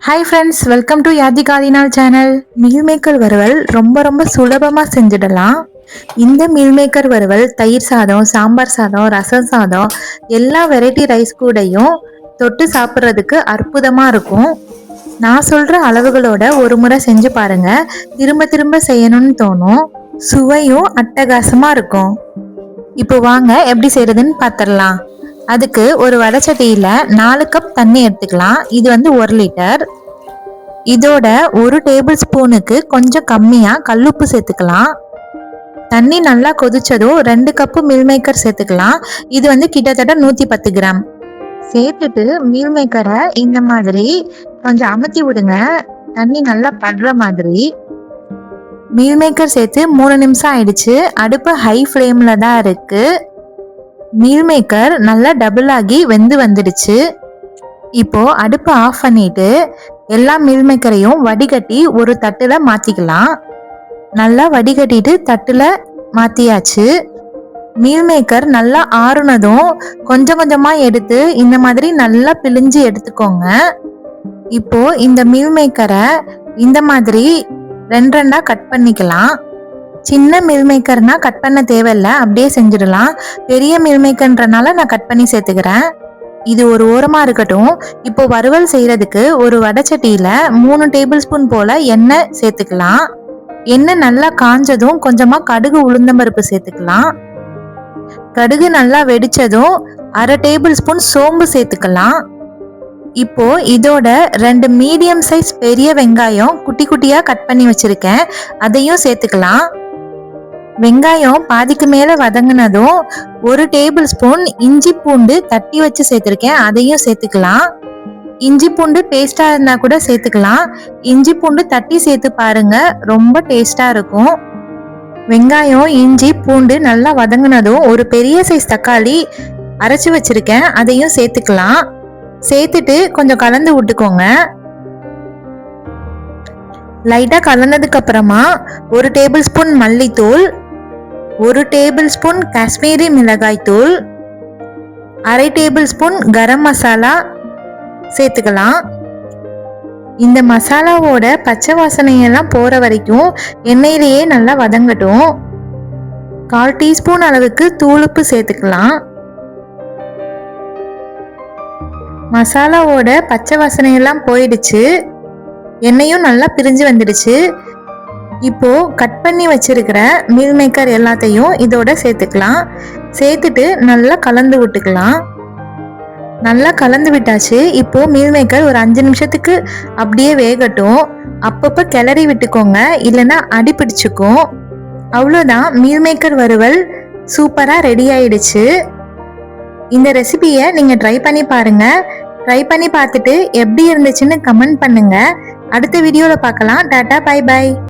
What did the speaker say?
Hi friends, welcome to யாதிகாலினால் channel. Meal maker வறுவல் ரொம்ப சுலபமாக செஞ்சிடலாம். இந்த மீல் மேக்கர் வறுவல் தயிர் சாதம், சாம்பார் சாதம், ரசம் சாதம் எல்லா வெரைட்டி ரைஸ் கூடயும் தொட்டு சாப்பிட்றதுக்கு அற்புதமாக இருக்கும். நான் சொல்கிற அளவுகளோட ஒரு முறை செஞ்சு பாருங்க, திரும்ப திரும்ப செய்யணும்னு தோணும். சுவையும் அட்டகாசமாக இருக்கும். இப்போ வாங்க எப்படி செய்யறதுன்னு பார்த்துடலாம். அதுக்கு ஒரு வடைச்சட்டியில 4 கப் தண்ணி எடுத்துக்கலாம். இது 1 லிட்டர். இதோட 1 டேபிள் ஸ்பூனுக்கு கொஞ்சம் கம்மியா கல்லுப்பு சேர்த்துக்கலாம். தண்ணி நல்லா கொதிச்சதும் 2 கப்பு மீல் மேக்கர் சேர்த்துக்கலாம். இது கிட்டத்தட்ட 110 கிராம் சேர்த்துட்டு மீல் மேக்கரை இந்த மாதிரி கொஞ்சம் அமுத்தி விடுங்க. தண்ணி நல்லா படுற மாதிரி. மீல் மேக்கர் சேர்த்து 3 நிமிஷம் ஆயிடுச்சு. அடுப்பு ஹை ஃப்ளேம்ல தான் இருக்கு. மீல் மேக்கர் நல்லா டபுள் ஆகி வெந்து வந்துடுச்சு. இப்போ அடுப்பு ஆஃப் பண்ணிட்டு எல்லா மீல் மேக்கரையும் வடிகட்டி ஒரு தட்டுல மாத்திக்கலாம். நல்லா வடிகட்டிட்டு தட்டுல மாத்தியாச்சு. மீல் மேக்கர் நல்லா ஆறுனதும் கொஞ்சம் கொஞ்சமா எடுத்து இந்த மாதிரி நல்லா பிழிஞ்சு எடுத்துக்கோங்க. இப்போ இந்த மீல் மேக்கரை இந்த மாதிரி 2 கட் பண்ணிக்கலாம். சின்ன மீல் மேக்கர்னா கட் பண்ண தேவையில்லை, அப்படியே செஞ்சிடலாம். பெரிய மீல் மேக்கர்ன்றனால நான் கட் பண்ணி சேர்த்துக்கிறேன். இது ஒரு ஓரமா இருக்கட்டும். இப்போ வறுவல் செய்யறதுக்கு ஒரு வடைச்சட்டியில 3 டேபிள் ஸ்பூன் போல எண்ணெய் சேர்த்துக்கலாம். எண்ணெய் நல்லா காஞ்சதும் கொஞ்சமா கடுகு உளுந்தம்பருப்பு சேர்த்துக்கலாம். கடுகு நல்லா வெடிச்சதும் 1/2 டேபிள் ஸ்பூன் சோம்பு சேர்த்துக்கலாம். இப்போ இதோட 2 மீடியம் சைஸ் பெரிய வெங்காயம் குட்டி குட்டியா கட் பண்ணி வச்சிருக்கேன், அதையும் சேர்த்துக்கலாம். வெங்காயம் பாதிக்கு மேல வதங்கினதும் 1 டேபிள் ஸ்பூன் இஞ்சி பூண்டு தட்டி வச்சு சேர்த்திருக்கேன், அதையும் சேர்த்துக்கலாம். இஞ்சி பூண்டு பேஸ்டா இருந்தா கூட சேர்த்துக்கலாம். இஞ்சி பூண்டு தட்டி சேர்த்து பாருங்க, ரொம்ப டேஸ்டா இருக்கும். வெங்காயம் இஞ்சி பூண்டு நல்லா வதங்கினதும் ஒரு பெரிய சைஸ் தக்காளி அரைச்சு வச்சிருக்கேன், அதையும் சேர்த்துக்கலாம். சேர்த்துட்டு கொஞ்சம் கலந்து விட்டுக்கோங்க. லைட்டா கலந்ததுக்கு அப்புறமா 1 டேபிள் ஸ்பூன் மல்லித்தூள், 1 டேபிள் ஸ்பூன் காஷ்மீரி மிளகாய் தூள், 1/2 டேபிள் ஸ்பூன் கரம் மசாலா சேர்த்துக்கலாம். இந்த மசாலாவோட பச்சை வாசனையெல்லாம் போற வரைக்கும் எண்ணெயிலேயே நல்லா வதங்கட்டும். 1/4 டீஸ்பூன் அளவுக்கு தூளுப்பு சேர்த்துக்கலாம். மசாலாவோட பச்சை வாசனையெல்லாம் போயிடுச்சு, எண்ணெயும் நல்லா பிரிஞ்சு வந்துடுச்சு. இப்போ கட் பண்ணி வச்சிருக்கிற மீல் மேக்கர் எல்லாத்தையும் இதோட சேர்த்துக்கலாம். சேர்த்துட்டு நல்லா கலந்து விட்டுக்கலாம். நல்லா கலந்து விட்டாச்சு. இப்போ மீல் மேக்கர் ஒரு 5 நிமிஷத்துக்கு அப்படியே வேகட்டும். அப்பப்போ கிளறி விட்டுக்கோங்க, இல்லைன்னா அடி பிடிச்சுக்கும். அவ்வளோதான், மீல் மேக்கர் வறுவல் சூப்பரா ரெடி ஆயிடுச்சு. இந்த ரெசிபியை நீங்க ட்ரை பண்ணி பாருங்க. ட்ரை பண்ணி பார்த்துட்டு எப்படி இருந்துச்சுன்னு கமெண்ட் பண்ணுங்க. அடுத்த வீடியோல பார்க்கலாம். டாடா, பை பை.